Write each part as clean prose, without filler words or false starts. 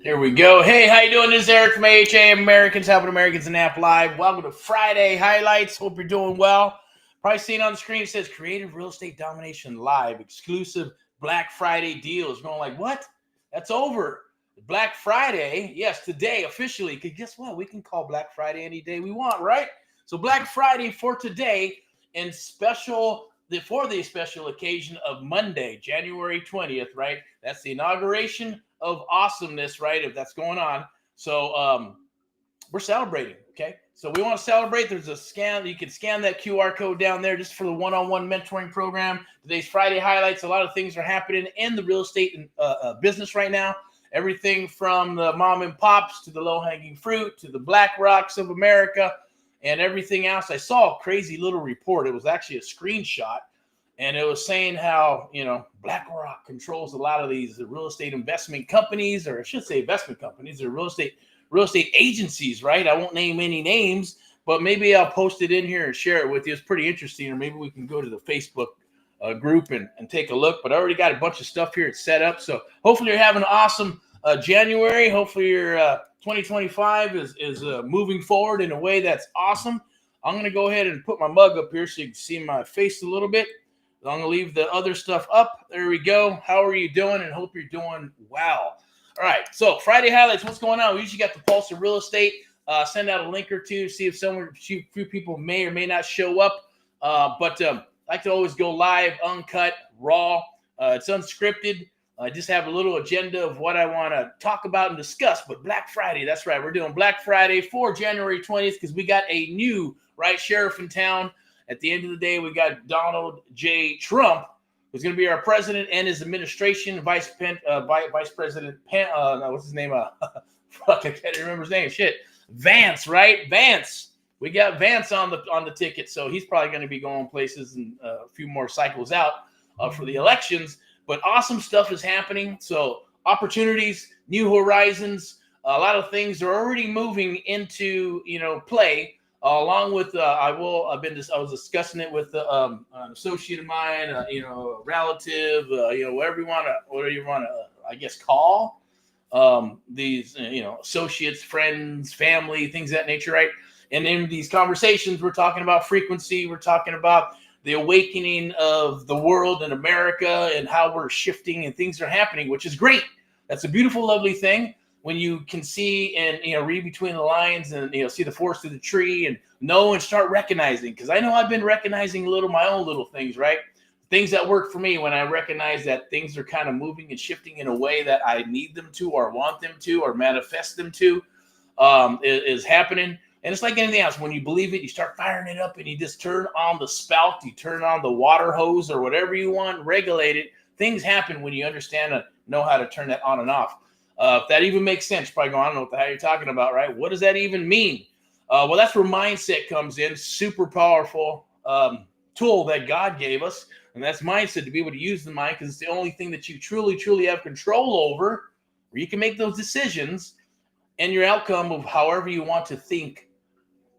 Here we go. Hey, how you doing? This is Erick from AHA, Americans Helping Americans in App Live. Welcome to Friday Highlights. Hope you're doing well. Probably seeing on the screen, it says Creative Real Estate Domination Live, exclusive Black Friday deals. Going like, what? That's over. Black Friday, yes, today officially, because guess what? We can call Black Friday any day we want, right? So Black Friday for today and for the special occasion of Monday, January 20th, right? That's the inauguration of awesomeness, right? If that's going on. So we're celebrating, okay? So we want to celebrate. There's a scan. You can scan that QR code down there just for the one-on-one mentoring program. Today's Friday highlights. A lot of things are happening in the real estate business right now. Everything from the mom and pops to the low-hanging fruit to the Black Rocks of America and everything else. I saw a crazy little report. It was actually a screenshot. And it was saying how, BlackRock controls a lot of these real estate investment companies, or I should say investment companies, or real estate agencies, right? I won't name any names, but maybe I'll post it in here and share it with you. It's pretty interesting, or maybe we can go to the Facebook group and take a look. But I already got a bunch of stuff here. It's set up. So hopefully you're having an awesome January. Hopefully your 2025 is moving forward in a way that's awesome. I'm going to go ahead and put my mug up here so you can see my face a little bit. I'm going to leave the other stuff up. There we go. How are you doing? And hope you're doing well. All right. So Friday highlights. What's going on? We usually got the pulse of real estate. Send out a link or two. See if a few people may or may not show up. But I like to always go live, uncut, raw. It's unscripted. I just have a little agenda of what I want to talk about and discuss. But Black Friday, that's right. We're doing Black Friday for January 20th because we got a new sheriff in town. At the end of the day, we got Donald J. Trump, who's going to be our president and his administration, Vice President, what's his name? Fuck, I can't remember his name. Shit. Vance, right? Vance. We got Vance on the ticket, so he's probably going to be going places and a few more cycles out for the elections. But awesome stuff is happening. So opportunities, new horizons, a lot of things are already moving into play. Along with I was discussing it with an associate of mine, a relative, whatever you want to, I guess, call these, associates, friends, family, things of that nature, right? And in these conversations, we're talking about frequency. We're talking about the awakening of the world and America and how we're shifting and things are happening, which is great. That's a beautiful, lovely thing. When you can see and read between the lines and see the forest of the tree and know and start recognizing, because I know I've been recognizing my own little things, right? Things that work for me when I recognize that things are kind of moving and shifting in a way that I need them to or want them to or manifest them to is happening. And it's like anything else. When you believe it, you start firing it up and you just turn on the spout, you turn on the water hose or whatever you want, regulate it. Things happen when you understand and know how to turn that on and off. If that even makes sense, probably going, I don't know what the hell you're talking about, right? What does that even mean? Well, that's where mindset comes in. Super powerful tool that God gave us. And that's mindset, to be able to use the mind, because it's the only thing that you truly, truly have control over, where you can make those decisions and your outcome of however you want to think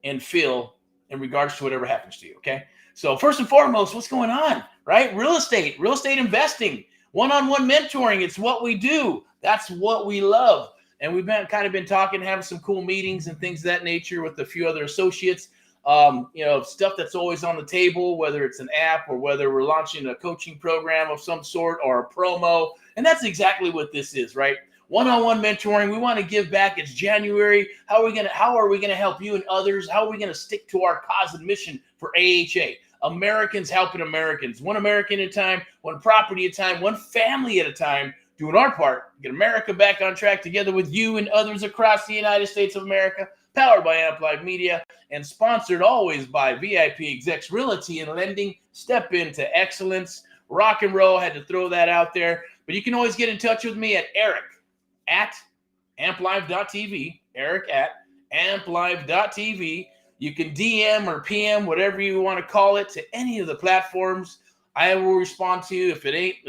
and feel in regards to whatever happens to you, okay? So first and foremost, what's going on, right? Real estate investing, one-on-one mentoring. It's what we do. That's what we love. And we've been talking, having some cool meetings and things of that nature with a few other associates. Stuff that's always on the table, whether it's an app or whether we're launching a coaching program of some sort or a promo. And that's exactly what this is, right? One-on-one mentoring. We want to give back. It's January. How are we going to help you and others? How are we going to stick to our cause and mission for AHA? Americans helping Americans, one American at a time, one property at a time, one family at a time, doing our part, get America back on track together with you and others across the United States of America, powered by Amp Live Media, and sponsored always by VIP Execs Realty and Lending. Step into excellence. Rock and roll. Had to throw that out there. But you can always get in touch with me at Erick@amplive.tv, Erick@amplive.tv. You can DM or PM, whatever you want to call it, to any of the platforms. I will respond to you. If it ain't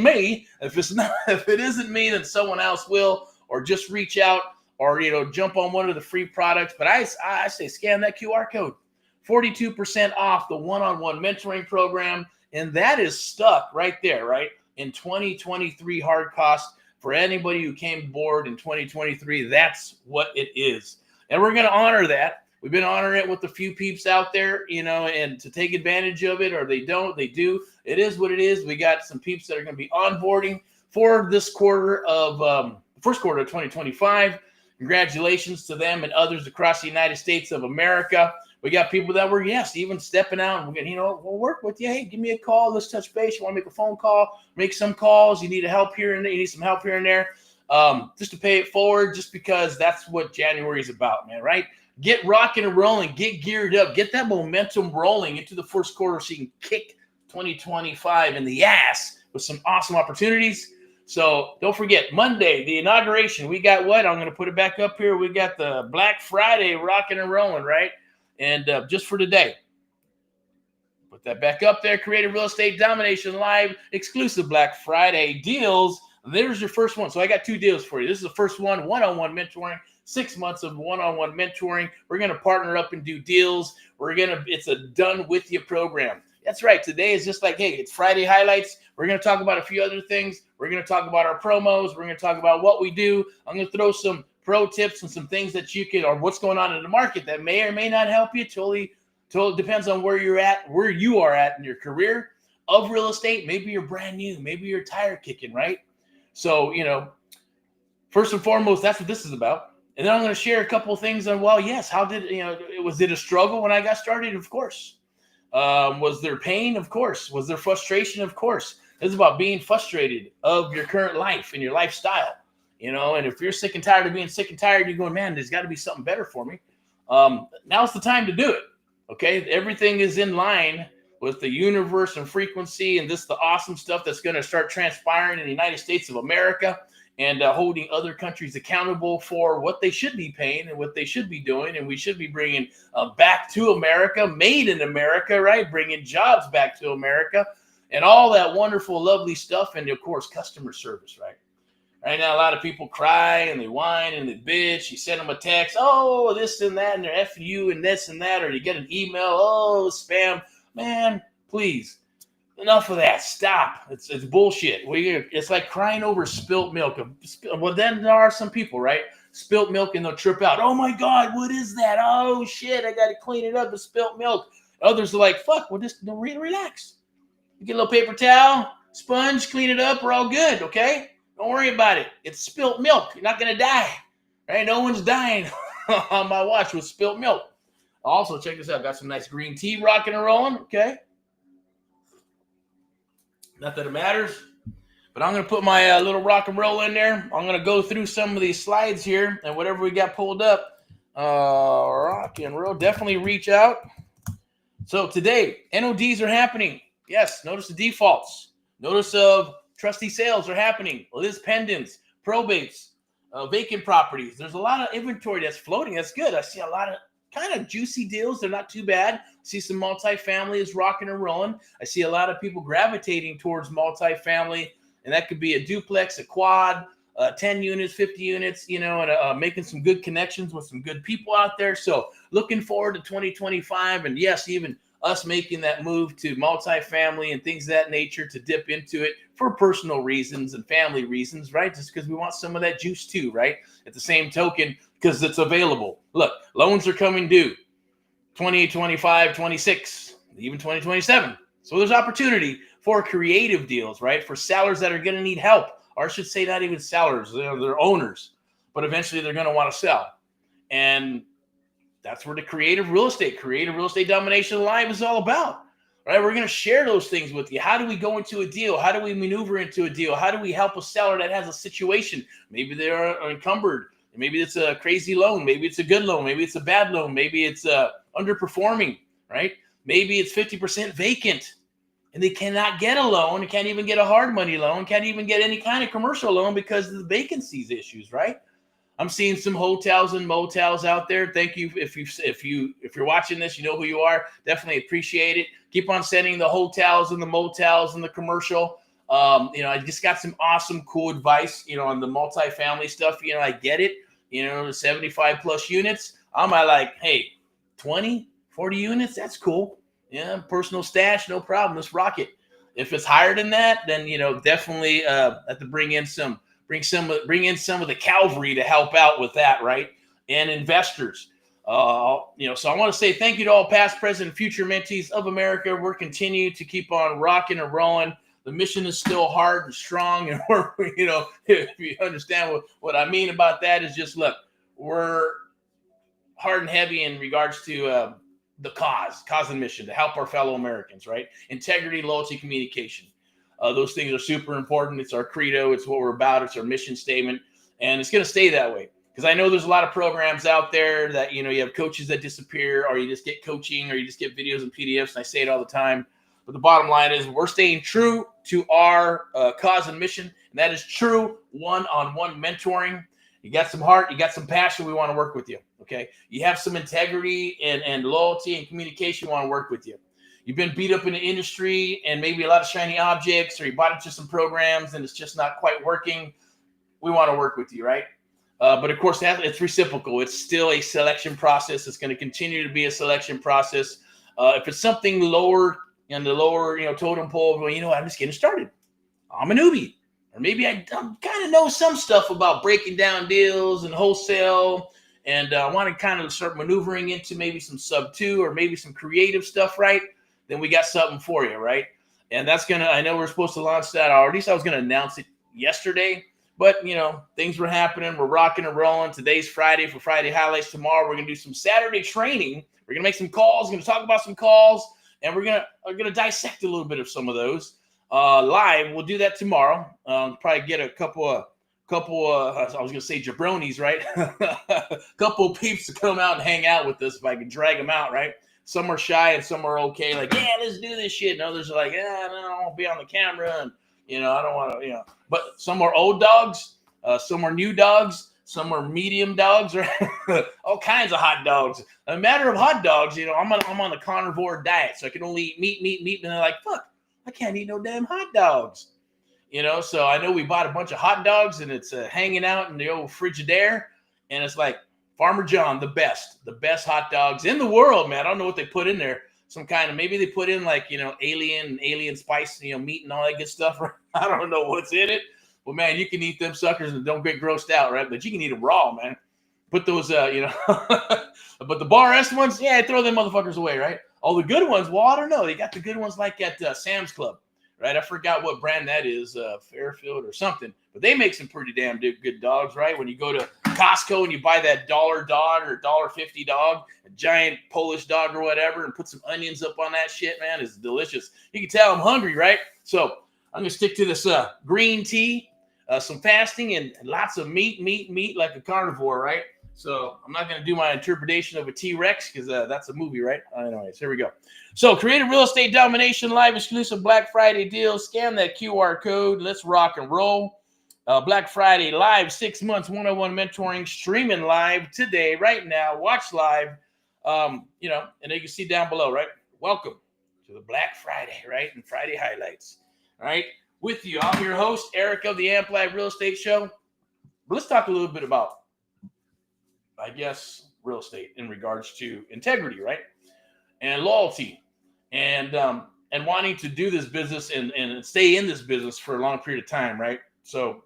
me, if it isn't me, then someone else will, or just reach out or, jump on one of the free products. But I say, scan that QR code, 42% off the one-on-one mentoring program. And that is stuck right there, right? In 2023 hard cost for anybody who came aboard in 2023, that's what it is. And we're going to honor that. We've been honoring it with a few peeps out there, and to take advantage of it, or they don't, they do. It is what it is. We got some peeps that are going to be onboarding for this first quarter of 2025. Congratulations to them and others across the United States of America. We got people that were, even stepping out, and we're going to, we'll work with you. Hey, give me a call. Let's touch base. You want to make a phone call, make some calls. You need help here and there. You need some help here and there. Just to pay it forward, just because that's what January is about, man, right? Get rocking and rolling, get geared up, get that momentum rolling into the first quarter so you can kick 2025 in the ass with some awesome opportunities. So don't forget, Monday, the inauguration, we got what? I'm going to put it back up here. We got the Black Friday rocking and rolling, right? And just for today, put that back up there. Creative Real Estate Domination Live, exclusive Black Friday deals. There's your first one. So I got 2 deals for you. This is the first one, one-on-one mentoring, 6 months of one-on-one mentoring. We're going to partner up and do deals. It's a done with you program. That's right. Today is just like, hey, it's Friday highlights. We're going to talk about a few other things. We're going to talk about our promos. We're going to talk about what we do. I'm going to throw some pro tips and some things that you can, or what's going on in the market that may or may not help you. Totally depends on where you are at in your career of real estate. Maybe you're brand new. Maybe you're tire kicking, right? So, first and foremost, that's what this is about. And then I'm going to share a couple of things on, how did, was it a struggle when I got started? Of course. Was there pain? Of course. Was there frustration? Of course. It's about being frustrated of your current life and your lifestyle, and if you're sick and tired of being sick and tired, you're going, man, there's got to be something better for me. Now's the time to do it. Okay. Everything is in line with the universe and frequency and the awesome stuff that's going to start transpiring in the United States of America, and holding other countries accountable for what they should be paying and what they should be doing. And we should be bringing back to America, made in America, right? Bringing jobs back to America and all that wonderful, lovely stuff. And of course, customer service, right? Right now, a lot of people cry and they whine and they bitch. You send them a text, oh, this and that, and they're F you and this and that, or you get an email, oh, spam. Man, please. Enough of that. Stop. It's bullshit. It's like crying over spilt milk. Well, then there are some people, right? Spilt milk and they'll trip out. Oh my God, what is that? Oh shit, I got to clean it up. It's spilt milk. Others are like, fuck, well, just relax. You get a little paper towel, sponge, clean it up. We're all good, okay? Don't worry about it. It's spilt milk. You're not going to die, right? No one's dying on my watch with spilt milk. Also, check this out. Got some nice green tea rocking and rolling, okay? Not that it matters, but I'm going to put my little rock and roll in there. I'm going to go through some of these slides here, and whatever we got pulled up, rock and roll, definitely reach out. So today, NODs are happening. Yes, notice the defaults. Notice of trustee sales are happening. List pendants, probates, vacant properties. There's a lot of inventory that's floating. That's good. I see a lot of kind of juicy deals. They're not too bad. I see some multifamily is rocking and rolling. I see a lot of people gravitating towards multifamily, and that could be a duplex, a quad, 10 units, 50 units, and making some good connections with some good people out there. So looking forward to 2025, and yes, even us making that move to multifamily and things of that nature to dip into it for personal reasons and family reasons, right? Just because we want some of that juice too, right? At the same token, because it's available. Look, loans are coming due 2025, 26, even 2027. So there's opportunity for creative deals, right? For sellers that are going to need help, or I should say not even sellers, they're owners, but eventually they're going to want to sell. And that's where the Creative Real Estate Domination Live is all about, right? We're going to share those things with you. How do we go into a deal? How do we maneuver into a deal? How do we help a seller that has a situation? Maybe they're encumbered. Maybe it's a crazy loan. Maybe it's a good loan. Maybe it's a bad loan. Maybe it's underperforming, right? Maybe it's 50% vacant and they cannot get a loan. They can't even get a hard money loan. Can't even get any kind of commercial loan because of the vacancies issues, right? I'm seeing some hotels and motels out there. Thank you. If you're watching this, you know who you are. Definitely appreciate it. Keep on sending the hotels and the motels and the commercial. I just got some awesome, cool advice, on the multifamily stuff. I get it. 75 plus units. I'm like, hey, 20, 40 units. That's cool. Yeah. Personal stash. No problem. Let's rock it. If it's higher than that, then, definitely have to bring in some bring in some of the cavalry to help out with that, right? And investors. So I want to say thank you to all past, present, and future mentees of America. We're continuing to keep on rocking and rolling. The mission is still hard and strong, and we're, if you understand what I mean about that, is just look, we're hard and heavy in regards to the cause and mission to help our fellow Americans, right? Integrity, loyalty, communication. Those things are super important. It's our credo. It's what we're about. It's our mission statement, and it's going to stay that way. Because I know there's a lot of programs out there that, you have coaches that disappear, or you just get coaching, or you just get videos and PDFs. And I say it all the time. But the bottom line is we're staying true to our cause and mission. And that is true one-on-one mentoring. You got some heart, you got some passion, we want to work with you. Okay. You have some integrity and loyalty and communication, we want to work with you. You've been beat up in the industry and maybe a lot of shiny objects, or you bought into some programs and it's just not quite working. We want to work with you, right? But of course, it's reciprocal. It's still a selection process. It's going to continue to be a selection process. If it's something lower in the lower, totem pole, well, I'm just getting started. I'm a newbie. Or maybe I kind of know some stuff about breaking down deals and wholesale, and I want to kind of start maneuvering into maybe some sub 2 or maybe some creative stuff, right? Then we got something for you, right? And that's I know we're supposed to launch that, or at least I was going to announce it yesterday. But, things were happening. We're rocking and rolling. Today's Friday for Friday Highlights. Tomorrow, we're going to do some Saturday training. We're going to make some calls. We're going to talk about some calls. And we're going to dissect a little bit of some of those live. We'll do that tomorrow. Probably get a couple of I was going to say jabronis, right? A couple of peeps to come out and hang out with us if I can drag them out, right? Some are shy and some are okay. Like, yeah, let's do this shit. And others are like, yeah, no, I won't be on the camera. And, I don't want to, but some are old dogs, some are new dogs, some are medium dogs, right? All kinds of hot dogs. A matter of hot dogs, I'm on the carnivore diet, so I can only eat meat, and they're like, fuck, I can't eat no damn hot dogs. So I know we bought a bunch of hot dogs, and it's hanging out in the old Frigidaire, and it's like Farmer John, the best hot dogs in the world, man. I don't know what they put in there. Some kind of, maybe they put in like, alien spice, meat and all that good stuff. Right? I don't know what's in it. Well, man, you can eat them suckers and don't get grossed out, right? But you can eat them raw, man. Put those, but the Bar S ones, yeah, throw them motherfuckers away, right? All the good ones, well, I don't know. They got the good ones like at Sam's Club, right? I forgot what brand that is, Fairfield or something. But they make some pretty damn good dogs, right? When you go to Costco and you buy that $1 dog or $1.50 dog, a giant Polish dog or whatever, and put some onions up on that shit, man, it's delicious. You can tell I'm hungry, right? So I'm going to stick to this green tea, some fasting, and lots of meat like a carnivore, right? So I'm not going to do my interpretation of a T-Rex because that's a movie, right? Anyways, here we go. So creative real estate domination, live exclusive Black Friday deals. Scan that QR code. Let's rock and roll. Black Friday live, 6 months, 101 mentoring, streaming live today, right now. Watch live, and you can see down below, right? Welcome to the Black Friday, right? And Friday highlights, all right? With you, I'm your host, Erick of the AHA Real Estate Show. But let's talk a little bit about, I guess, real estate in regards to integrity, right? And loyalty, and wanting to do this business and stay in this business for a long period of time, right? So,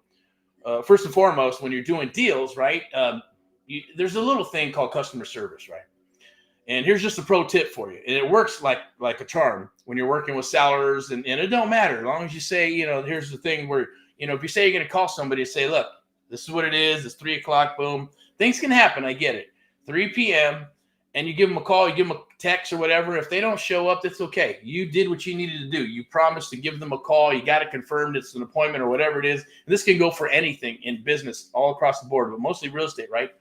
first and foremost, when you're doing deals, right, there's a little thing called customer service, right? And here's just a pro tip for you. And it works like a charm when you're working with sellers, and it don't matter. As long as you say, here's the thing where, if you say you're going to call somebody and say, look, this is what it is. It's 3 o'clock, boom. Things can happen. I get it. 3 p.m. and you give them a call, you give them a text or whatever. If they don't show up, that's okay. You did what you needed to do. You promised to give them a call. You got it confirmed. It's an appointment or whatever it is. And this can go for anything in business all across the board, but mostly real estate, right?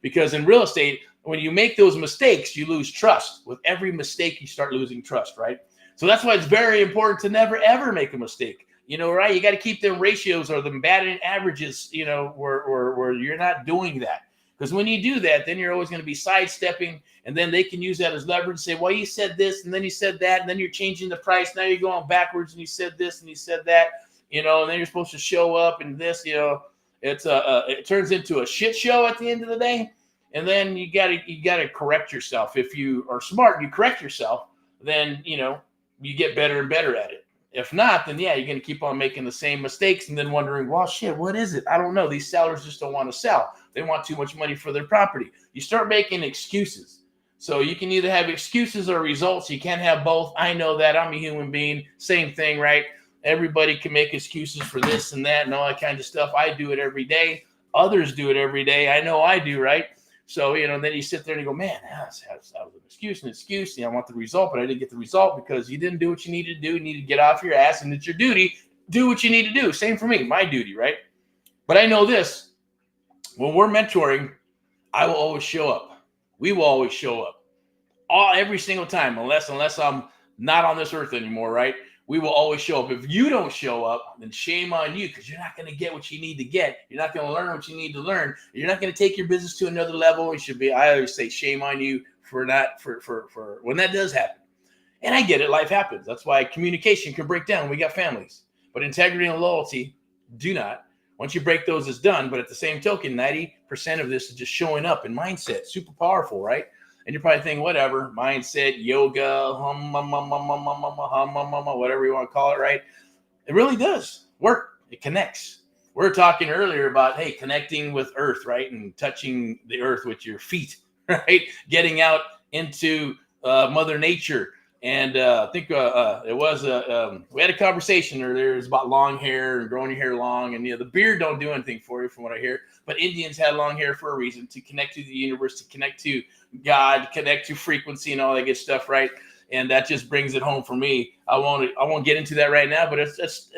Because in real estate, when you make those mistakes, you lose trust. With every mistake, you start losing trust, right? So that's why it's very important to never, ever make a mistake. Right? You got to keep them ratios or them batting averages, where you're not doing that. Because when you do that, then you're always going to be sidestepping, and then they can use that as leverage and say, well, you said this, and then you said that, and then you're changing the price. Now you're going backwards, and you said this, and you said that, and then you're supposed to show up, and this, it turns into a shit show at the end of the day. And then you gotta correct yourself. If you are smart, you correct yourself, then, you get better and better at it. If not, then yeah, you're going to keep on making the same mistakes and then wondering, well, shit, what is it? I don't know. These sellers just don't want to sell. They want too much money for their property. You start making excuses. So you can either have excuses or results. You can't have both. I know that. I'm a human being. Same thing, right? Everybody can make excuses for this and that and all that kind of stuff. I do it every day. Others do it every day. I know I do, right? So, then you sit there and you go, man, that was an excuse. I want the result, but I didn't get the result because you didn't do what you needed to do. You need to get off your ass, and it's your duty. Do what you need to do. Same for me, my duty, right? But I know this. When we're mentoring, I will always show up. We will always show up. Every single time, unless I'm not on this earth anymore, right? We will always show up. If you don't show up, then shame on you, because you're not going to get what you need to get. You're not going to learn what you need to learn. You're not going to take your business to another level. I always say shame on you for when that does happen. And I get it. Life happens. That's why communication can break down. We got families. But integrity and loyalty do not. Once you break those, it's done. But at the same token, 90% of this is just showing up in mindset. Super powerful, right? And you're probably thinking, whatever, mindset, yoga, whatever you want to call it, right? It really does work. It connects. We were talking earlier about, hey, connecting with earth, right? And touching the earth with your feet, right? Getting out into Mother Nature. And I think we had a conversation earlier. It was about long hair and growing your hair long. And the beard don't do anything for you, from what I hear. But Indians had long hair for a reason, to connect to the universe, to connect to God, connect to frequency and all that good stuff, right? And that just brings it home for me. I won't get into that right now, but it's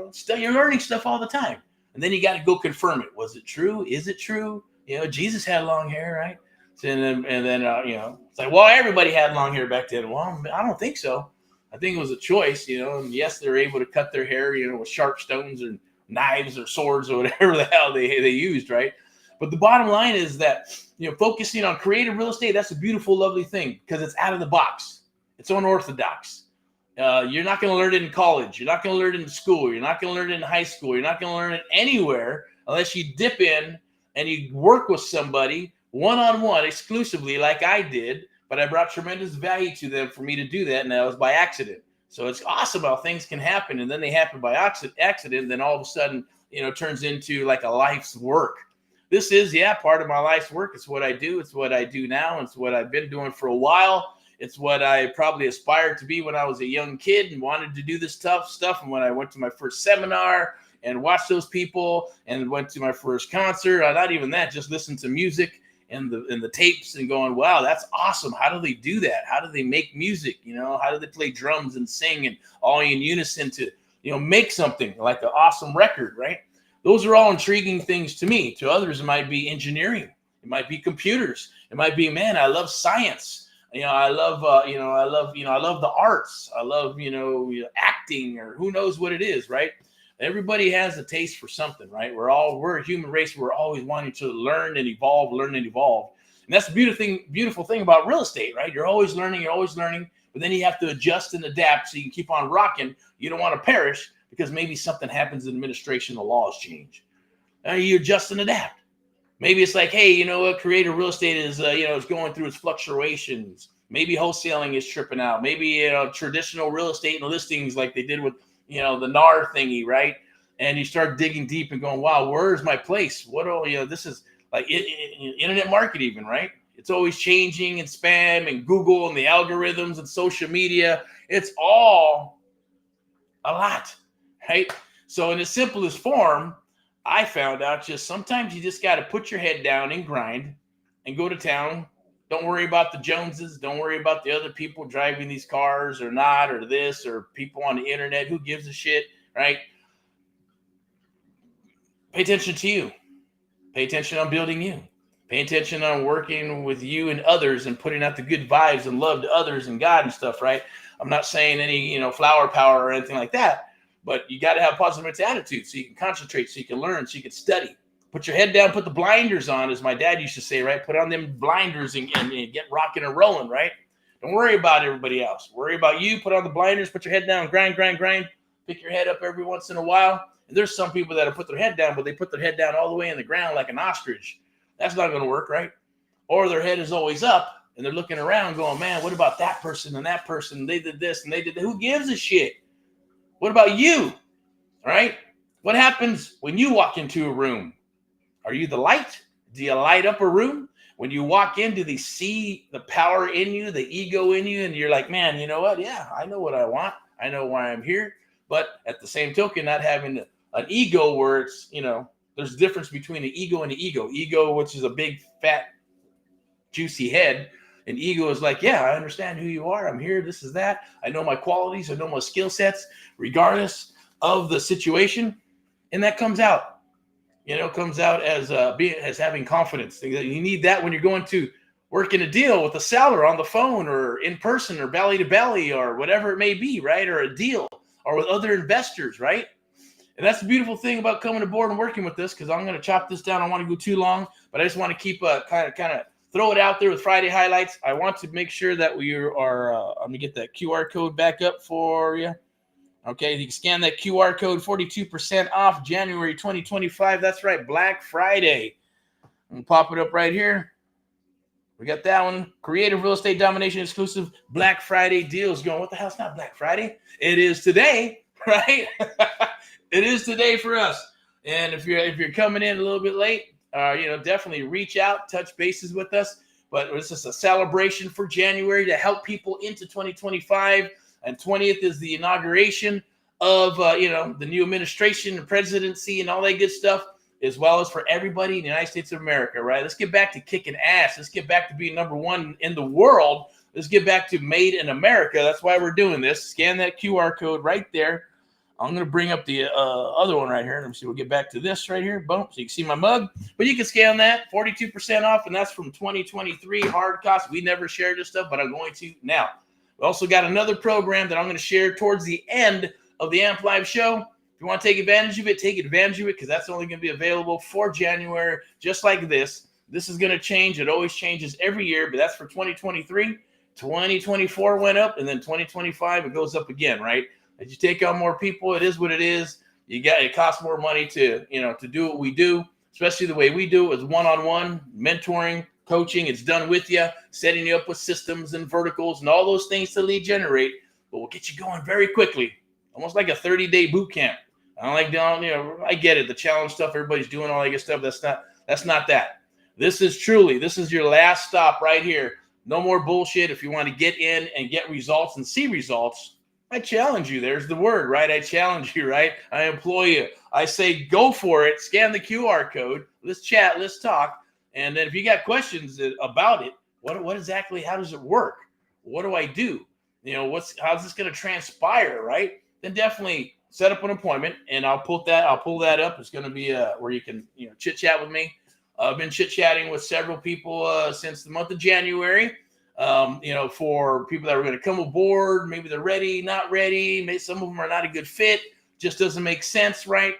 still, you're learning stuff all the time. And then you got to go confirm it. Was it true? Is it true? Jesus had long hair, right? And then it's like, well, everybody had long hair back then. Well, I don't think so. I think it was a choice, and yes, they're able to cut their hair, with sharp stones or knives or swords or whatever the hell they used, right? But the bottom line is that, focusing on creative real estate, that's a beautiful, lovely thing, because it's out of the box. It's unorthodox. You're not going to learn it in college. You're not going to learn it in school. You're not going to learn it in high school. You're not going to learn it anywhere unless you dip in and you work with somebody one-on-one exclusively, like I did. But I brought tremendous value to them for me to do that, and that was by accident. So it's awesome how things can happen, and then they happen by accident. Then all of a sudden, it turns into like a life's work. This is, part of my life's work. It's what I do. It's what I do now. It's what I've been doing for a while. It's what I probably aspired to be when I was a young kid and wanted to do this tough stuff. And when I went to my first seminar and watched those people and went to my first concert, not even that, just listened to music and the tapes and going, wow, that's awesome. How do they do that? How do they make music? How do they play drums and sing and all in unison to, make something like an awesome record, right? Those are all intriguing things to me. To others, it might be engineering. It might be computers. It might be, man, I love science. I love the arts. I love, acting, or who knows what it is, right? Everybody has a taste for something, right? We're a human race. We're always wanting to learn and evolve. And that's the beautiful thing about real estate, right? You're always learning, but then you have to adjust and adapt so you can keep on rocking. You don't want to perish because maybe something happens in administration, the laws change. You adjust and adapt. Maybe it's like, hey, creative real estate is, is going through its fluctuations. Maybe wholesaling is tripping out. Maybe, traditional real estate and listings like they did with, the NAR thingy, right? And you start digging deep and going, wow, where's my place? This is like internet market even, right? It's always changing, and spam and Google and the algorithms and social media. It's all a lot, right? So in the simplest form, I found out just sometimes you just got to put your head down and grind and go to town. Don't worry about the Joneses. Don't worry about the other people driving these cars or not, or this, or people on the internet. Who gives a shit, right? Pay attention to you. Pay attention on building you. Pay attention on working with you and others and putting out the good vibes and love to others and God and stuff, right? I'm not saying any, flower power or anything like that, but you got to have a positive attitude so you can concentrate, so you can learn, so you can study. Put your head down, put the blinders on, as my dad used to say, right? Put on them blinders and get rocking and rolling, right? Don't worry about everybody else. Worry about you. Put on the blinders, put your head down, grind. Pick your head up every once in a while. And there's some people that have put their head down, but they put their head down all the way in the ground like an ostrich. That's not going to work, right? Or their head is always up and they're looking around going, man, what about that person and that person? They did this and they did that. Who gives a shit? What about you? All right. What happens when you walk into a room? Are you the light? Do you light up a room? When you walk in, do they see the power in you, the ego in you? And you're like, man, you know what? Yeah, I know what I want. I know why I'm here. But at the same token, not having an ego where it's, there's a difference between an ego and an ego. Ego, which is a big, fat, juicy head. And ego is like, yeah, I understand who you are. I'm here. This is that. I know my qualities. I know my skill sets, regardless of the situation. And that comes out. Comes out as having confidence. You need that when you're going to work in a deal with a seller on the phone or in person or belly to belly or whatever it may be, right? Or a deal or with other investors, right? And that's the beautiful thing about coming aboard and working with this, because I'm going to chop this down. I don't want to go too long, but I just want to keep kind of throw it out there with Friday highlights. I want to make sure that we are, I'm going to get that QR code back up for you. Okay, you can scan that QR code, 42% off January 2025. That's right, Black Friday. I'm going to pop it up right here. We got that one. Creative Real Estate Domination exclusive Black Friday deals going. What the hell? It's not Black Friday. It is today, right? It is today for us. And if you're coming in a little bit late, definitely reach out, touch bases with us. But this is a celebration for January to help people into 2025. And 20th is the inauguration of, the new administration and presidency and all that good stuff, as well as for everybody in the United States of America, right? Let's get back to kicking ass. Let's get back to being number one in the world. Let's get back to made in America. That's why we're doing this. Scan that QR code right there. I'm going to bring up the other one right here. Let me see. We'll get back to this right here. Boom. So you can see my mug. But you can scan that. 42% off, and that's from 2023 hard cost. We never shared this stuff, but I'm going to now. We also got another program that I'm going to share towards the end of the AMP Live show. If you want to take advantage of it, take advantage of it, because that's only going to be available for January, just like this. This is going to change. It always changes every year, but that's for 2023. 2024 went up, and then 2025, it goes up again, right? As you take on more people, it is what it is. It costs more money to do what we do, especially the way we do it is one-on-one mentoring, coaching. It's done with you, setting you up with systems and verticals and all those things to lead generate, but we'll get you going very quickly, almost like a 30-day boot camp. I don't like doing, I get it, the challenge stuff, everybody's doing all that good stuff. That's not that. This is your last stop right here. No more bullshit. If you want to get in and get results and see results, I challenge you. There's the word, right? I challenge you, right? I employ you. I say, go for it. Scan the QR code. Let's chat. Let's talk. And then if you got questions about it, what exactly, how does it work? What do I do? How's this going to transpire, right? Then definitely set up an appointment, and I'll pull that up. It's going to be where you can, chit chat with me. I've been chit chatting with several people since the month of January. For people that are going to come aboard, maybe they're ready, not ready. Maybe some of them are not a good fit. Just doesn't make sense, right?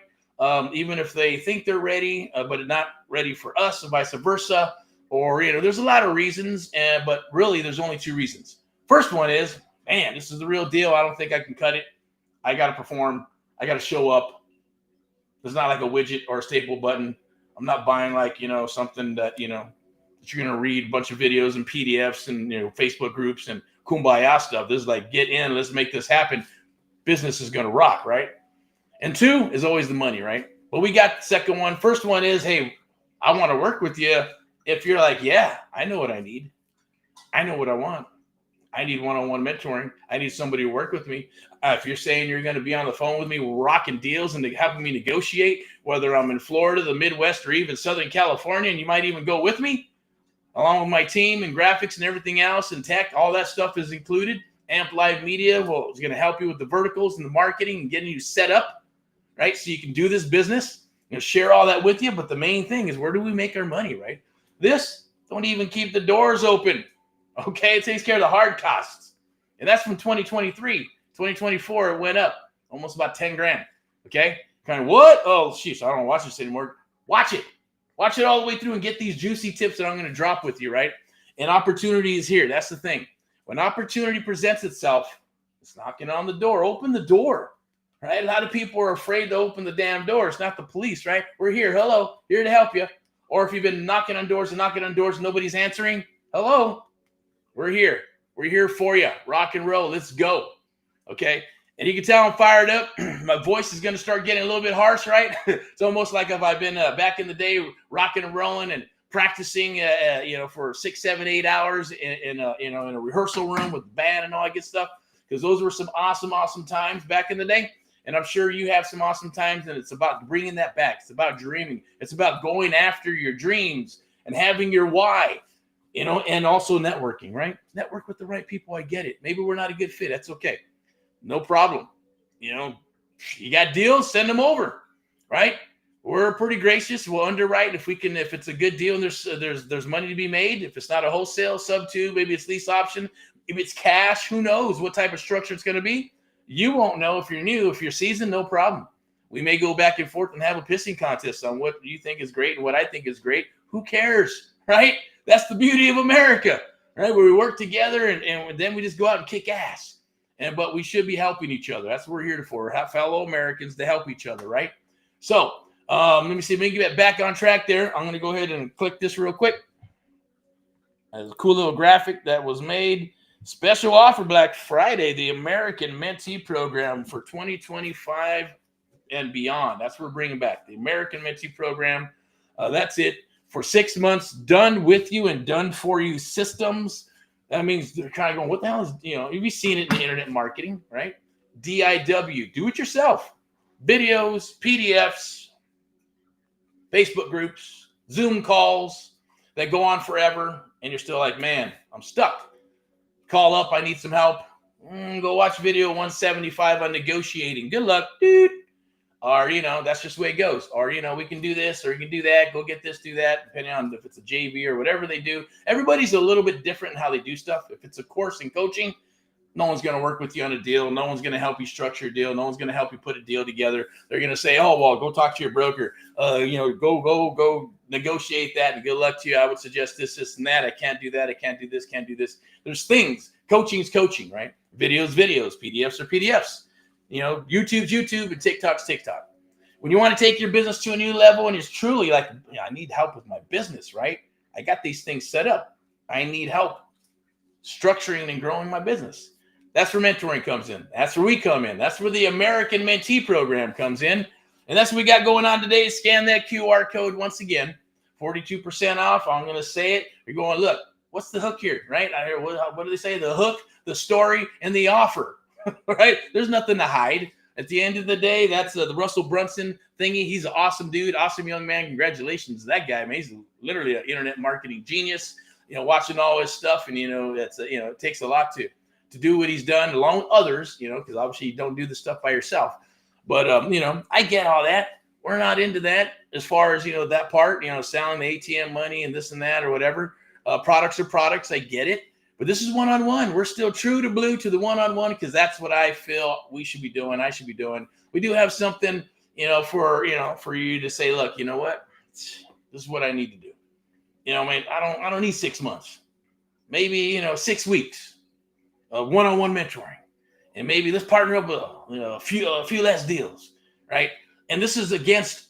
Even if they think they're ready, but not ready for us, and vice versa. Or, there's a lot of reasons, but really there's only two reasons. First one is, man, this is the real deal. I don't think I can cut it. I got to perform. I got to show up. There's not like a widget or a staple button. I'm not buying something that, that you're going to read a bunch of videos and PDFs and, Facebook groups and kumbaya stuff. This is like, get in, let's make this happen. Business is going to rock, right? And two is always the money, right? But we got the second one. First one is, hey, I want to work with you. If you're like, yeah, I know what I need. I know what I want. I need one-on-one mentoring. I need somebody to work with me. If you're saying you're going to be on the phone with me, rocking deals and having me negotiate, whether I'm in Florida, the Midwest, or even Southern California, and you might even go with me, along with my team and graphics and everything else and tech, all that stuff is included. AMP Live Media is going to help you with the verticals and the marketing and getting you set up, right? So you can do this business, share all that with you. But the main thing is, where do we make our money, right? This, don't even keep the doors open. Okay, it takes care of the hard costs. And that's from 2023. 2024, it went up almost about 10 grand. Okay, kind of what? Oh, sheesh, I don't watch this anymore. Watch it. Watch it all the way through and get these juicy tips that I'm going to drop with you, right? And opportunity is here. That's the thing. When opportunity presents itself, it's knocking on the door. Open the door, right? A lot of people are afraid to open the damn door. It's not the police, right? We're here. Hello, here to help you. Or if you've been knocking on doors and nobody's answering, hello, we're here. We're here for you. Rock and roll. Let's go. Okay. And you can tell I'm fired up. My voice is going to start getting a little bit harsh, right? It's almost like if I've been back in the day rocking and rolling and practicing, for 6, 7, 8 hours in a rehearsal room with the band and all that good stuff. Because those were some awesome, awesome times back in the day. And I'm sure you have some awesome times, and it's about bringing that back. It's about dreaming. It's about going after your dreams and having your why, and also networking, right? Network with the right people. I get it. Maybe we're not a good fit. That's okay. No problem. You got deals, send them over, right? We're pretty gracious. We'll underwrite if it's a good deal and there's money to be made. If it's not a wholesale sub 2, maybe it's lease option. If it's cash, who knows what type of structure it's going to be? You won't know if you're new. If you're seasoned, no problem. We may go back and forth and have a pissing contest on what you think is great and what I think is great. Who cares, right? That's the beauty of America, right? Where we work together and then we just go out and kick ass. But we should be helping each other. That's what we're here for. Have fellow Americans to help each other, right? So let me see if we can get back on track there. I'm going to go ahead and click this real quick. There's a cool little graphic that was made. Special offer Black Friday, the American Mentee Program for 2025 and beyond. That's what we're bringing back. The American Mentee Program. That's it. For 6 months, done with you and done for you systems. That means they're kind of going, what the hell is, you've seen it in the internet marketing, right? DIW, do it yourself. Videos, PDFs, Facebook groups, Zoom calls that go on forever. And you're still like, man, I'm stuck. Call up, I need some help. Go watch video 175 on negotiating. Good luck, dude. Or, that's just the way it goes. Or, we can do this or you can do that. Go get this, do that, depending on if it's a JV or whatever they do. Everybody's a little bit different in how they do stuff. If it's a course in coaching, no one's going to work with you on a deal. No one's going to help you structure a deal. No one's going to help you put a deal together. They're going to say, oh, well, go talk to your broker. Go negotiate that and good luck to you. I would suggest this, and that. I can't do that. I can't do this, can't do this. There's things. Coaching is coaching, right? Videos, PDFs are PDFs. YouTube's YouTube and TikTok's TikTok. When you want to take your business to a new level and it's truly like, I need help with my business, right? I got these things set up. I need help structuring and growing my business. That's where mentoring comes in. That's where we come in. That's where the American Mentee Program comes in. And that's what we got going on today. Scan that QR code once again. 42% off. I'm going to say it. You're going, look, what's the hook here, right? I hear, what do they say? The hook, the story, and the offer. Right? There's nothing to hide. At the end of the day, that's the Russell Brunson thingy. He's an awesome dude, awesome young man. Congratulations to that guy, man. He's literally an internet marketing genius. Watching all his stuff, and that's it takes a lot to do what he's done along with others. Because obviously you don't do the stuff by yourself. But I get all that. We're not into that as far as that part. Selling the ATM money and this and that or whatever. Products are products. I get it. But this is one-on-one. We're still true to blue to the one-on-one because that's what I feel we should be doing. I should be doing. We do have something, for you to say, look, you know what? This is what I need to do. I don't need 6 months. Maybe 6 weeks of one-on-one mentoring, and maybe let's partner up with a few less deals, right? And this is against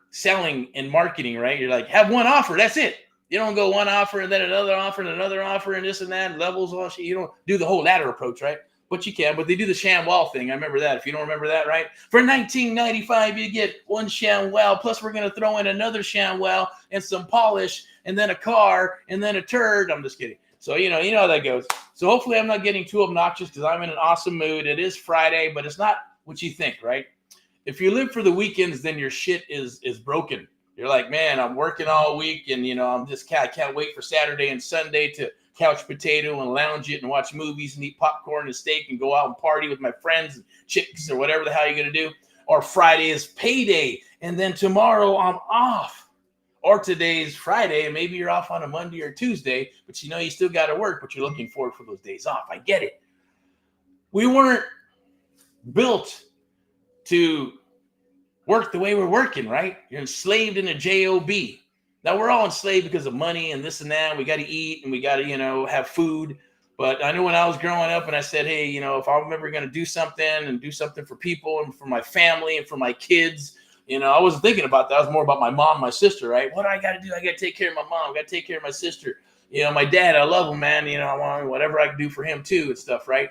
selling and marketing, right? You're like, have one offer, that's it. You don't go one offer and then another offer and another offer and this and that, levels, all shit. You don't do the whole ladder approach, right? But you can. But they do the ShamWow thing. I remember that. If you don't remember that, right? For $19.95, you get one ShamWow. Plus, we're going to throw in another ShamWow and some polish and then a car and then a turd. I'm just kidding. So, you know how that goes. So hopefully I'm not getting too obnoxious because I'm in an awesome mood. It is Friday, but it's not what you think, right? If you live for the weekends, then your shit is broken. You're like, man, I'm working all week and, I can't wait for Saturday and Sunday to couch potato and lounge it and watch movies and eat popcorn and steak and go out and party with my friends and chicks or whatever the hell you're going to do. Or Friday is payday and then tomorrow I'm off. Or today's Friday and maybe you're off on a Monday or Tuesday, but you still got to work, but you're looking forward for those days off. I get it. We weren't built to work the way we're working, right? You're enslaved in a job. Now we're all enslaved because of money and this and that. We got to eat and we got to, have food. But I knew when I was growing up and I said, hey, if I'm ever going to do something and do something for people and for my family and for my kids, I wasn't thinking about that. I was more about my mom, my sister, right? What do I got to do? I got to take care of my mom. I got to take care of my sister. My dad, I love him, man. I want whatever I can do for him too and stuff, right?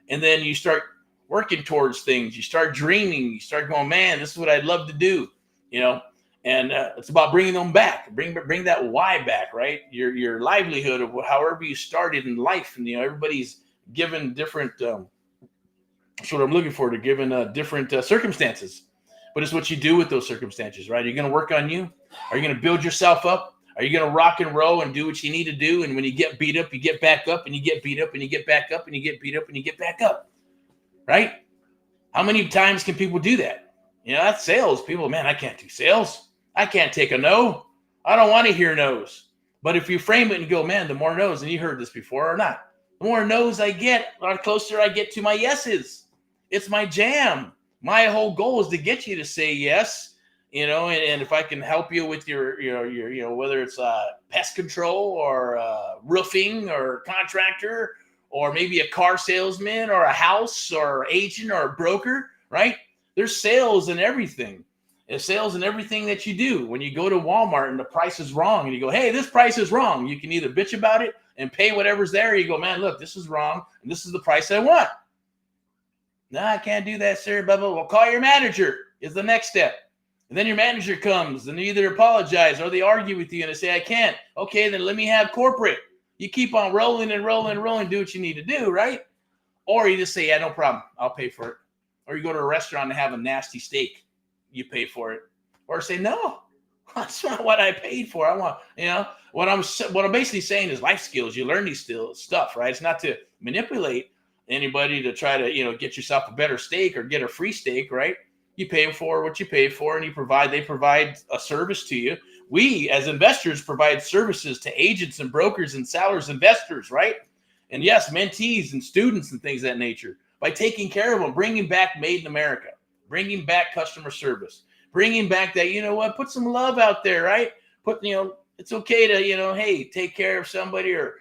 And then you start working towards things. You start dreaming. You start going, man, this is what I'd love to do, you know. And it's about bringing them back. Bring that why back, right? Your livelihood of however you started in life. And, you know, everybody's given different, that's what I'm looking for, to given different circumstances. But it's what you do with those circumstances, right? Are you going to work on you? Are you going to build yourself up? Are you going to rock and roll and do what you need to do? And when you get beat up, you get back up, and you get beat up, and you get back up, and you get beat up, and you get back up, right? How many times can people do that? You know, that's sales. People, man, I can't do sales. I can't take a no. I don't want to hear no's. But if you frame it and go, man, the more no's, and you heard this before or not, the more no's I get, the closer I get to my yeses. It's my jam. My whole goal is to get you to say yes, you know, and if I can help you with your you know, whether it's pest control or roofing or contractor, or maybe a car salesman or a house or agent or a broker, right? There's sales in everything. There's sales in everything that you do. When you go to Walmart and the price is wrong and you go, hey, this price is wrong, you can either bitch about it and pay whatever's there, or you go, man, look, this is wrong and this is the price I want. No, I can't do that, sir. Blah, blah, blah. Well, call your manager is the next step. And then your manager comes and they either apologize or they argue with you and they say, I can't. Okay, then let me have corporate. You keep on rolling and rolling and rolling, do what you need to do, right? Or you just say, yeah, no problem. I'll pay for it. Or you go to a restaurant and have a nasty steak. You pay for it. Or say, no, that's not what I paid for. I want, you know, what I'm basically saying is life skills. You learn these stuff, right? It's not to manipulate anybody to try to, you know, get yourself a better steak or get a free steak, right? You pay for what you pay for, and they provide a service to you. We as investors provide services to agents and brokers and sellers, investors, right? And yes, mentees and students and things of that nature, by taking care of them, bringing back Made in America, bringing back customer service, bringing back that, you know what, put some love out there, right? Put, you know, it's okay to, you know, hey, take care of somebody or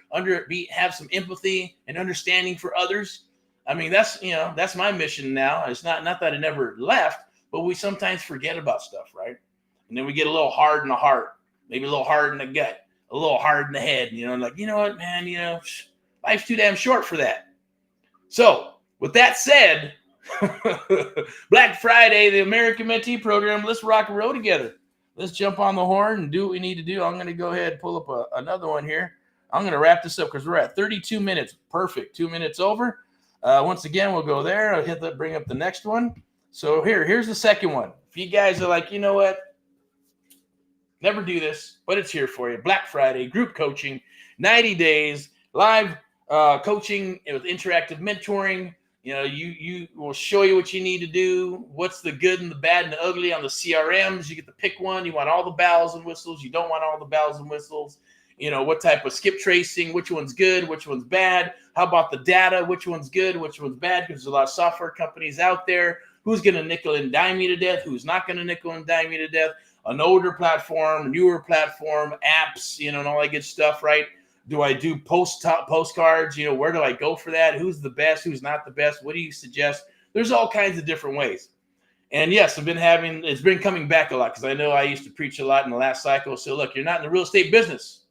have some empathy and understanding for others. I mean, that's, you know, that's my mission now. It's not that I never left, but we sometimes forget about stuff, right? And then we get a little hard in the heart, maybe a little hard in the gut, a little hard in the head, you know, like, you know what, man, you know, life's too damn short for that. So with that said, Black Friday, the American Mentee Program, let's rock and roll together. Let's jump on the horn and do what we need to do. I'm going to go ahead and pull up another one here. I'm going to wrap this up because we're at 32 minutes. Perfect. 2 minutes over. Once again, we'll go there. I'll bring up the next one. So here's the second one. If you guys are like, you know what, never do this, but it's here for you. Black Friday, group coaching, 90 days, live coaching with interactive mentoring. You know, you will show you what you need to do, what's the good and the bad and the ugly on the CRMs. You get to pick one. You want all the bells and whistles. You don't want all the bells and whistles. You know, what type of skip tracing, which one's good, which one's bad. How about the data? Which one's good, which one's bad? Because there's a lot of software companies out there. Who's going to nickel and dime you to death? Who's not going to nickel and dime you to death? An older platform, newer platform, apps, you know, and all that good stuff, right? Do I do postcards? You know, where do I go for that? Who's the best? Who's not the best? What do you suggest? There's all kinds of different ways. And yes, it's been coming back a lot because I know I used to preach a lot in the last cycle. So look, you're not in the real estate business.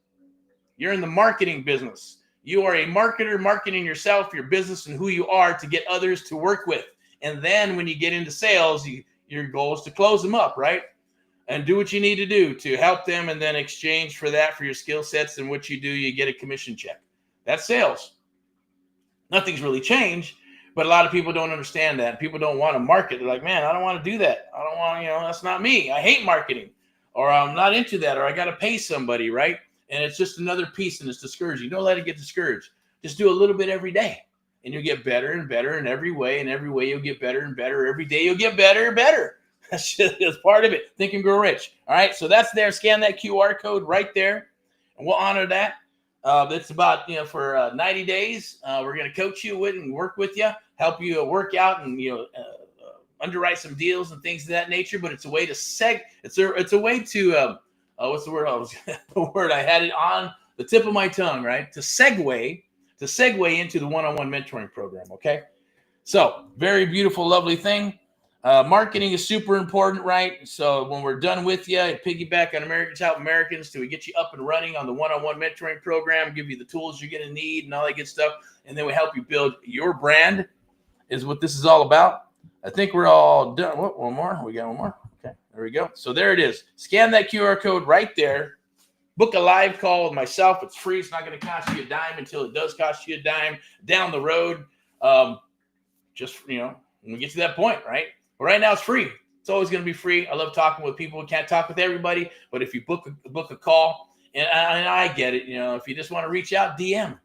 You're in the marketing business. You are a marketer marketing yourself, your business, and who you are to get others to work with. And then when you get into sales, your goal is to close them up, right? And do what you need to do to help them, and then exchange for that, for your skill sets and what you do, you get a commission check. That's sales. Nothing's really changed, but a lot of people don't understand that. People don't want to market. They're like, man, I don't want to do that. I don't want, you know, that's not me. I hate marketing, or I'm not into that, or I got to pay somebody, right? And it's just another piece, and it's discouraging. Don't let it get discouraged. Just do a little bit every day, and you'll get better and better in every way. And every way you'll get better and better. Every day you'll get better and better. That's part of it. Think and grow rich. All right. So that's there. Scan that QR code right there, and we'll honor that. It's about, you know, for 90 days. We're going to coach you with and work with you, help you work out and, you know, underwrite some deals and things of that nature. But it's a way to it's a way to what's the word? The word I had it on the tip of my tongue, right? To segue into the one-on-one mentoring program. Okay. So very beautiful, lovely thing. Marketing is super important, right? So when we're done with you, piggyback on Americans Help Americans till we get you up and running on the one-on-one mentoring program, give you the tools you're going to need and all that good stuff. And then we help you build your brand is what this is all about. I think we're all done. What, one more? We got one more. Okay, there we go. So there it is. Scan that QR code right there. Book a live call with myself. It's free. It's not going to cost you a dime until it does cost you a dime down the road. Just, when we get to that point, right? But right now it's free. It's always going to be free. I love talking with people. Can't talk with everybody, but if you book a call, and I get it, if you just want to reach out, DM.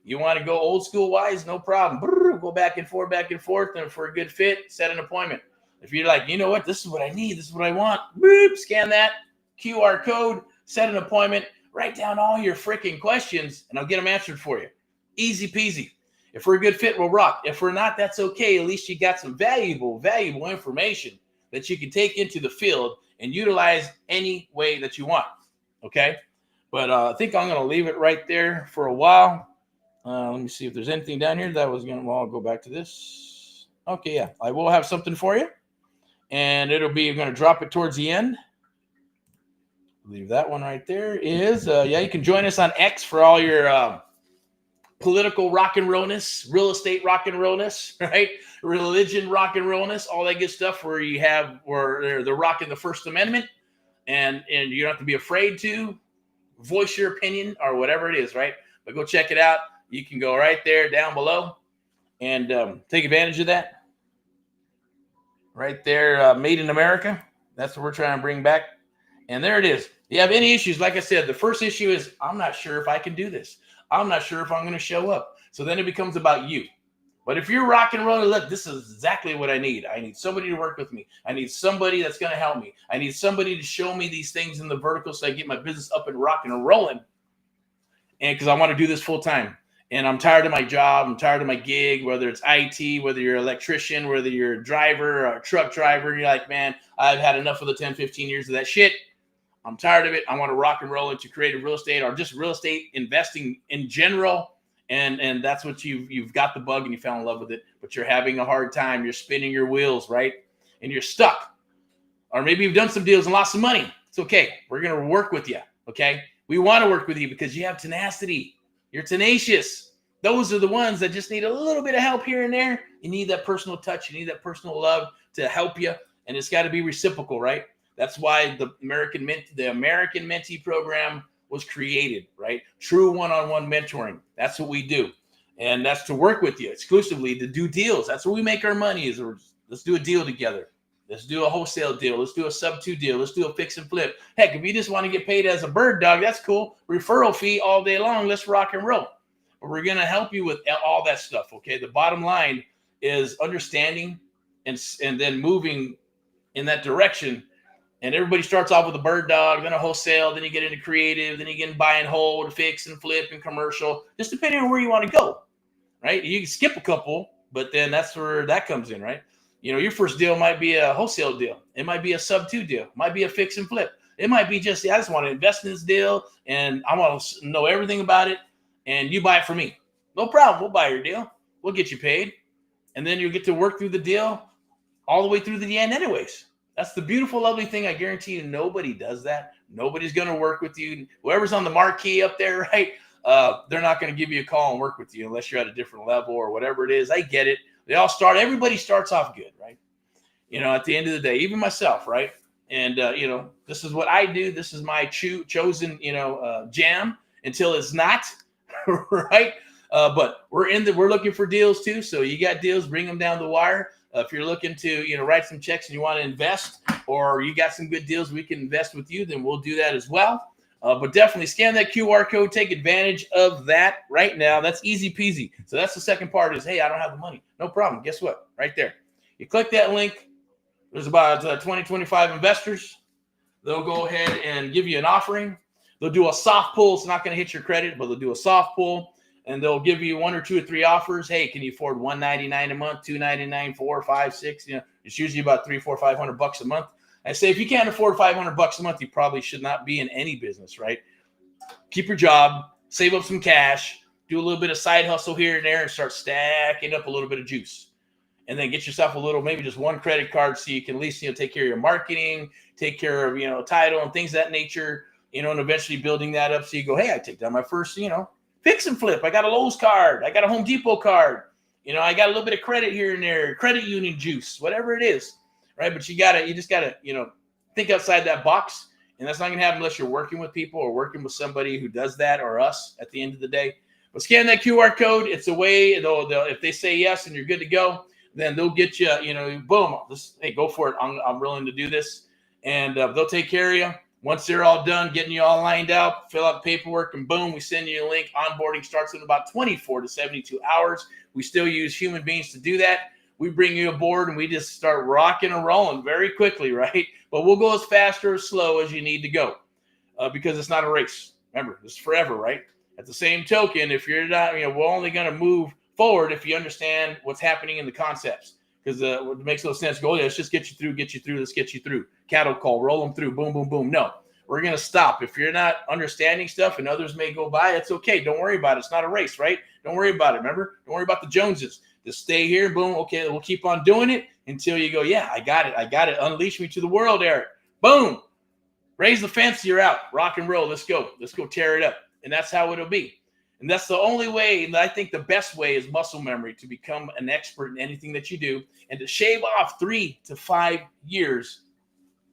You want to go old school wise, no problem. Go back and forth, and for a good fit, set an appointment. If you're like, you know what, this is what I need, this is what I want, boop, scan that QR code, set an appointment, write down all your freaking questions, and I'll get them answered for you. Easy peasy. If we're a good fit, we'll rock. If we're not, that's okay. At least you got some valuable information that you can take into the field and utilize any way that you want. Okay? But I think I'm going to leave it right there for a while. Let me see if there's anything down here that was going to, I'll go back to this. Okay, yeah. I will have something for you. And I'm going to drop it towards the end. Leave that one right there. You can join us on X for all your political rock and rollness, real estate rock and rollness, right? Religion rock and rollness, all that good stuff where they're rocking the First Amendment and you don't have to be afraid to voice your opinion or whatever it is, right? But go check it out. You can go right there down below and take advantage of that. Right there, Made in America. That's what we're trying to bring back. And there it is. If you have any issues, like I said, the first issue is I'm not sure if I can do this. I'm not sure if I'm going to show up. So then it becomes about you. But if you're rock and rolling, look, this is exactly what I need. I need somebody to work with me. I need somebody that's going to help me. I need somebody to show me these things in the vertical so I get my business up and rocking and rolling. And because I want to do this full time. And I'm tired of my job. I'm tired of my gig, whether it's IT, whether you're an electrician, whether you're a driver or a truck driver. And you're like, man, I've had enough of the 10, 15 years of that shit. I'm tired of it. I want to rock and roll into creative real estate or just real estate investing in general. And that's what you've got the bug and you fell in love with it, but you're having a hard time. You're spinning your wheels, right? And you're stuck. Or maybe you've done some deals and lost some money. It's okay. We're going to work with you. Okay. We want to work with you because you have tenacity. You're tenacious. Those are the ones that just need a little bit of help here and there. You need that personal touch. You need that personal love to help you. And it's got to be reciprocal, right? That's why the American Mentee Program was created, right? True one-on-one mentoring. That's what we do. And that's to work with you exclusively to do deals. That's where we make our money is let's do a deal together. Let's do a wholesale deal. Let's do a sub-2 deal. Let's do a fix and flip. Heck, if you just want to get paid as a bird dog, that's cool. Referral fee all day long. Let's rock and roll. But we're going to help you with all that stuff, okay? The bottom line is understanding and then moving in that direction. And everybody starts off with a bird dog, then a wholesale, then you get into creative, then you get into buy and hold, fix and flip, and commercial, just depending on where you want to go, right? You can skip a couple, but then that's where that comes in, right? Your first deal might be a wholesale deal. It might be a sub-2 deal. It might be a fix and flip. It might be just, I just want to invest in this deal, and I want to know everything about it, and you buy it for me. No problem. We'll buy your deal. We'll get you paid. And then you'll get to work through the deal all the way through to the end anyways. That's the beautiful, lovely thing. I guarantee you nobody does that. Nobody's going to work with you. Whoever's on the marquee up there, right? They're not going to give you a call and work with you unless you're at a different level or whatever it is. I get it. Everybody starts off good, right? At the end of the day, even myself, right? And, this is what I do. This is my chosen, jam until it's not, right? But we're looking for deals too. So you got deals, bring them down the wire. If you're looking to, write some checks and you want to invest, or you got some good deals we can invest with you, then we'll do that as well. But definitely scan that QR code. Take advantage of that right now. That's easy peasy. So that's the second part is, hey, I don't have the money. No problem. Guess what? Right there. You click that link. There's about 20, 25 investors. They'll go ahead and give you an offering. They'll do a soft pull. It's not going to hit your credit, but they'll do a soft pull. And they'll give you 1 or 2 or 3 offers. Hey, can you afford $199 a month, $299, $4, $5, $6? It's usually about $300, $400, $500 a month. I say if you can't afford $500 a month, you probably should not be in any business, right? Keep your job, save up some cash, do a little bit of side hustle here and there, and start stacking up a little bit of juice. And then get yourself a little, maybe just 1 credit card, so you can at least take care of your marketing, take care of title and things of that nature. And eventually building that up, so you go, hey, I take down my first fix and flip. I got a Lowe's card. I got a Home Depot card. You know, I got a little bit of credit here and there, credit union juice, whatever it is, right? But you just gotta, you know, think outside that box. And that's not going to happen unless you're working with people or working with somebody who does that, or us at the end of the day. But scan that QR code. It's a way, they'll if they say yes and you're good to go, then they'll get you, you know, boom, hey, go for it. I'm willing to do this. And they'll take care of you. Once they're all done, getting you all lined up, fill out the paperwork, and boom, we send you a link. Onboarding starts in about 24 to 72 hours. We still use human beings to do that. We bring you aboard and we just start rocking and rolling very quickly, right? But we'll go as fast or as slow as you need to go because it's not a race. Remember, it's forever, right? At the same token, if you're not, you know, we're only going to move forward if you understand what's happening in the concepts, because it makes no sense. Go, let's just get you through, let's get you through. Cattle call, roll them through, boom, boom, boom. No, we're going to stop. If you're not understanding stuff and others may go by, it's okay. Don't worry about it. It's not a race, right? Don't worry about it. Remember, don't worry about the Joneses. Just stay here, boom, okay, we'll keep on doing it until you go, yeah, I got it. Unleash me to the world, Eric. Boom. Raise the fence, you're out. Rock and roll. Let's go tear it up. And that's how it'll be. And that's the only way, and I think the best way is muscle memory, to become an expert in anything that you do and to shave off 3 to 5 years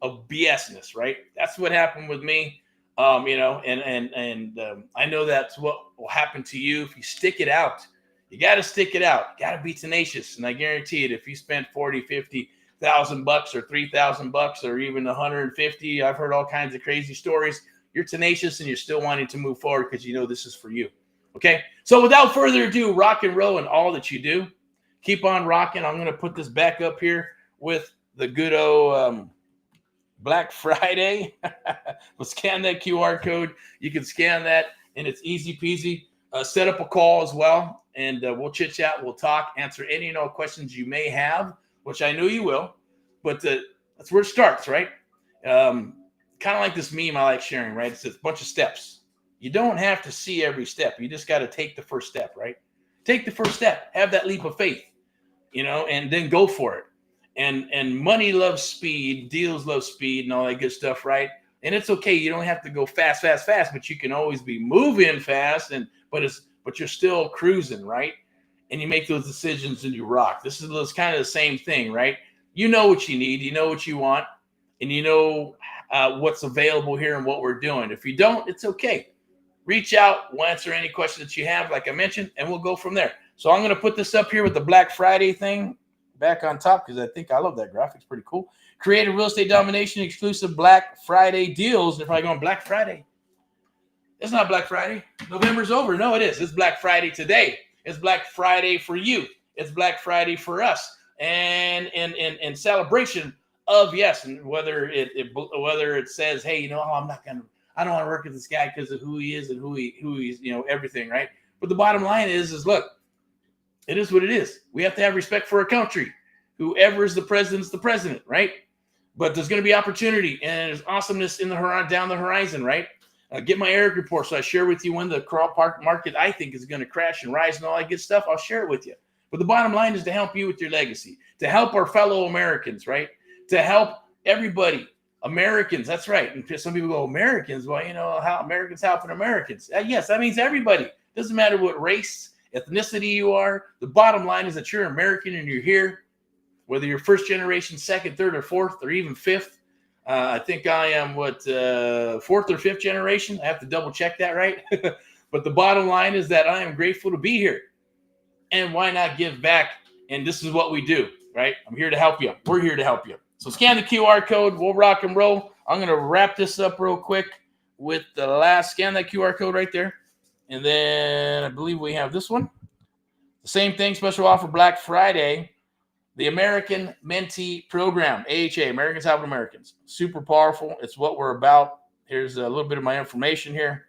of BSness, right? That's what happened with me. You know, and I know that's what will happen to you if you stick it out. You got to stick it out. You got to be tenacious. And I guarantee it, if you spent 40, 50,000 bucks or 3,000 bucks or even 150, I've heard all kinds of crazy stories. You're tenacious and you're still wanting to move forward because you know this is for you. Okay. So without further ado, rock and roll in all that you do. Keep on rocking. I'm going to put this back up here with the good old Black Friday. We'll scan that QR code. You can scan that and it's easy peasy. Set up a call as well. And we'll chit chat, we'll talk, answer any and all questions you may have, which I know you will. But that's where it starts, right? Kind of like this meme I like sharing, right? It's a bunch of steps. You don't have to see every step. You just got to take the first step, right? Take the first step. Have that leap of faith, you know, and then go for it. And money loves speed, deals love speed, and all that good stuff, right? And it's okay. You don't have to go fast, but you can always be moving fast, but you're still cruising, right? And you make those decisions and you rock. This is kind of the same thing, right? You know what you need, you know what you want, and you know what's available here and what we're doing. If you don't, it's okay. Reach out, we'll answer any questions that you have, like I mentioned, and we'll go from there. So I'm going to put this up here with the Black Friday thing back on top because I think I love that graphic. It's pretty cool. Creative real estate domination, exclusive Black Friday deals. They're probably going, Black Friday. It's not Black Friday. November's over. No, it is. It's Black Friday today. It's Black Friday for you. It's Black Friday for us. And in celebration of, yes, and whether it says, hey, you know, I don't want to work with this guy because of who he is and who he's, you know, everything, right? But the bottom line is look, it is what it is. We have to have respect for our country. Whoever is the president's the president, right? But there's going to be opportunity and there's awesomeness in down the horizon, right? Get my Erick report so I share with you when the crop market I think is going to crash and rise and all that good stuff. I'll share it with you. But the bottom line is to help you with your legacy, to help our fellow Americans, right? To help everybody, Americans. That's right. And some people go, Americans? Well, you know, how Americans helping Americans. Yes, that means everybody. Doesn't matter what race, ethnicity you are. The bottom line is that you're American and you're here, whether you're first generation, second, third, or fourth, or even fifth. I think I am fourth or fifth generation. I have to double check that, right? But the bottom line is that I am grateful to be here. And why not give back? And this is what we do, right? I'm here to help you. We're here to help you. So scan the QR code. We'll rock and roll. I'm going to wrap this up real quick with the last. Scan that QR code right there. And then I believe we have this one. The same thing, special offer Black Friday. The American Mentee Program, AHA, Americans Helping Americans. Super powerful. It's what we're about. Here's a little bit of my information here.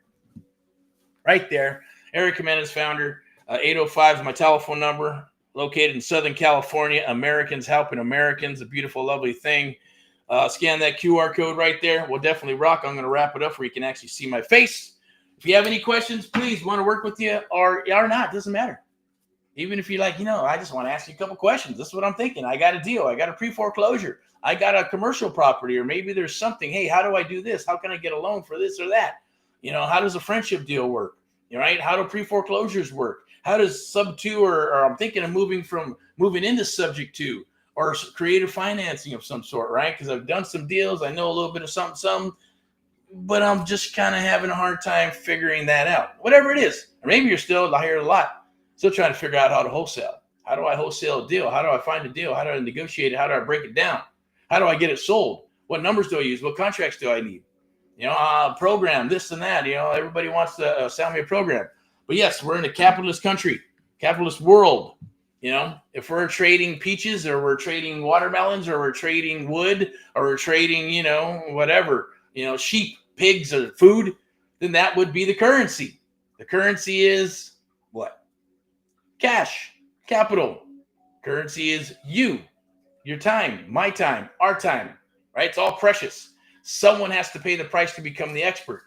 Right there. Erick Jimenez, founder. 805 is my telephone number. Located in Southern California. Americans Helping Americans. A beautiful, lovely thing. Scan that QR code right there. We'll definitely rock. I'm going to wrap it up where you can actually see my face. If you have any questions, please want to work with you or not. Doesn't matter. Even if you're like, you know, I just want to ask you a couple questions. This is what I'm thinking. I got a deal. I got a pre-foreclosure. I got a commercial property, or maybe there's something. Hey, how do I do this? How can I get a loan for this or that? You know, how does a friendship deal work? right? How do pre-foreclosures work? How does sub two, or I'm thinking of moving into subject to, or creative financing of some sort, right? Because I've done some deals. I know a little bit of something, but I'm just kind of having a hard time figuring that out. Whatever it is. Or maybe you're still, I hear it a lot, still trying to figure out how to wholesale. How do I wholesale a deal? How do I find a deal? How do I negotiate it? How do I break it down? How do I get it sold? What numbers do I use? What contracts do I need? Program, this and that. Everybody wants to sell me a program. But yes, we're in a capitalist country, capitalist world. If we're trading peaches, or we're trading watermelons, or we're trading wood, or we're trading, whatever, sheep, pigs, or food, then that would be the currency. The currency is what? Cash, capital. Currency is you, your time, my time, our time, right? It's all precious. Someone has to pay the price to become the expert.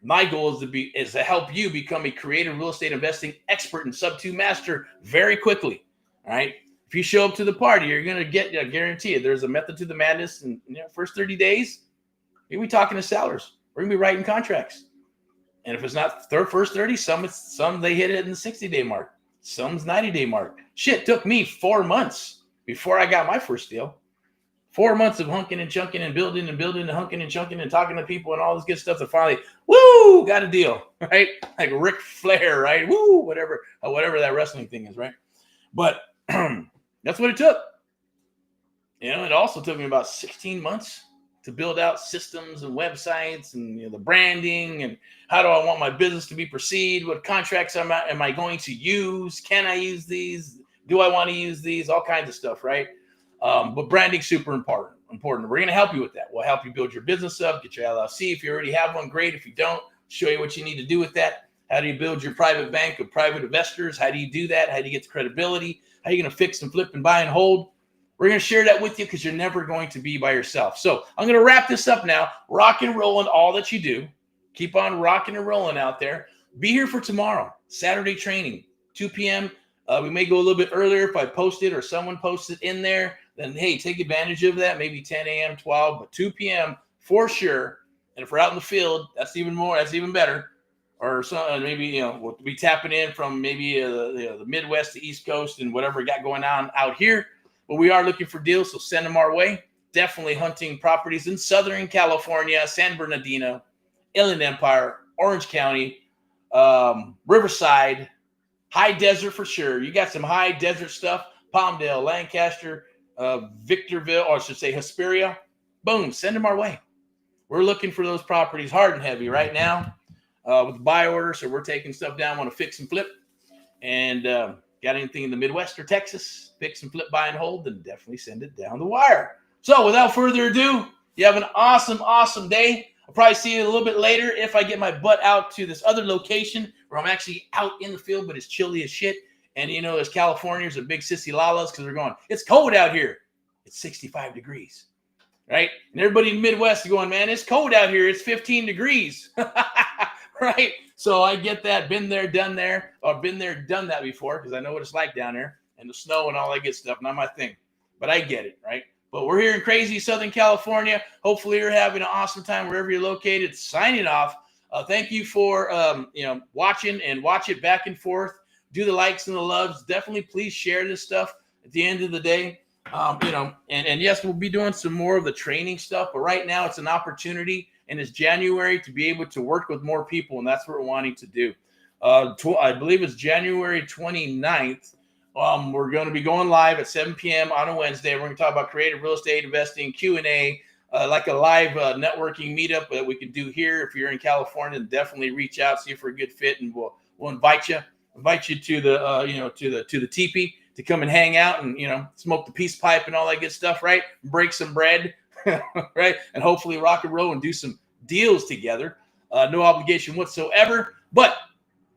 My goal is to help you become a creative real estate investing expert and sub two master very quickly. All right. If you show up to the party, you're going to get, I guarantee you, there's a method to the madness. And first 30 days, you'll be talking to sellers. We're going to be writing contracts. And if it's not first 30, some they hit it in the 60-day mark. Some's 90-day mark. Shit, took me 4 months before I got my first deal. 4 months of hunking and chunking and building and hunking and chunking and talking to people and all this good stuff to finally, woo, got a deal, right? Like Ric Flair, right? Woo, whatever that wrestling thing is, right? But that's what it took. It also took me about 16 months to build out systems and websites and the branding and how do I want my business to be perceived? What contracts am I going to use? Can I use these? Do I want to use these? All kinds of stuff, right? But branding super important. We're going to help you with that. We'll help you build your business up, get your LLC. If you already have one, great. If you don't, show you what you need to do with that. How do you build your private bank of private investors? How do you do that? How do you get the credibility? How are you going to fix and flip and buy and hold? We're going to share that with you because you're never going to be by yourself. So I'm going to wrap this up now. Rock and roll in all that you do. Keep on rocking and rolling out there. Be here for tomorrow, Saturday training, 2 p.m. We may go a little bit earlier if I post it or someone posts it in there. Then, hey, take advantage of that. Maybe 10 a.m., 12, but 2 p.m. for sure. And if we're out in the field, that's even better. Or maybe, we'll be tapping in from maybe the Midwest to East Coast and whatever we got going on out here. But we are looking for deals, so send them our way. Definitely hunting properties in Southern California, San Bernardino, Inland Empire, Orange County, Riverside, High Desert for sure. You got some high desert stuff, Palmdale, Lancaster, Victorville, or I should say Hesperia. Boom, send them our way. We're looking for those properties hard and heavy right now with the buy order. So we're taking stuff down, want to fix and flip. And got anything in the Midwest or Texas, fix and flip, buy and hold, then definitely send it down the wire. So without further ado, you have an awesome, awesome day. I'll probably see you a little bit later if I get my butt out to this other location where I'm actually out in the field, but it's chilly as shit. And, as Californians are big sissy lalas because they're going, it's cold out here. It's 65 degrees, right? And everybody in the Midwest is going, man, it's cold out here. It's 15 degrees, right? So I get that. Been there, done there, or been there, done that before because I know what it's like down there and the snow and all that good stuff. Not my thing, but I get it, right? But we're here in crazy Southern California. Hopefully you're having an awesome time wherever you're located. Signing off. Thank you for, watching and watch it back and forth. Do the likes and the loves. Definitely please share this stuff at the end of the day. And yes, we'll be doing some more of the training stuff, but right now it's an opportunity and it's January to be able to work with more people. And that's what we're wanting to do. I believe it's January 29th. We're going to be going live at 7 p.m. on a Wednesday. We're going to talk about creative real estate investing, Q&A, like a live networking meetup that we can do here. If you're in California, then definitely reach out, see if we're a good fit, and we'll invite you to the to the teepee to come and hang out and smoke the peace pipe and all that good stuff, right? Break some bread, right? And hopefully rock and roll and do some deals together. No obligation whatsoever. But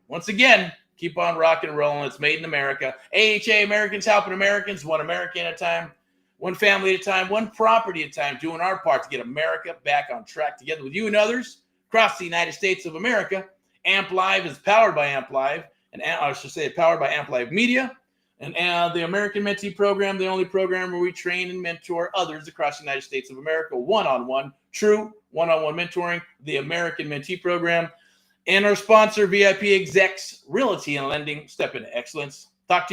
once again, keep on rocking and rolling. It's made in America. AHA, Americans helping Americans, one American at a time, one family at a time, one property at a time, doing our part to get America back on track together with you and others across the United States of America. Amp Live is powered by Amp Live, and I should say powered by Amp Live Media. And the American Mentee Program, the only program where we train and mentor others across the United States of America, one-on-one, true one-on-one mentoring, the American Mentee Program. And our sponsor, VIP Execs Realty and Lending. Step into excellence. Talk to you.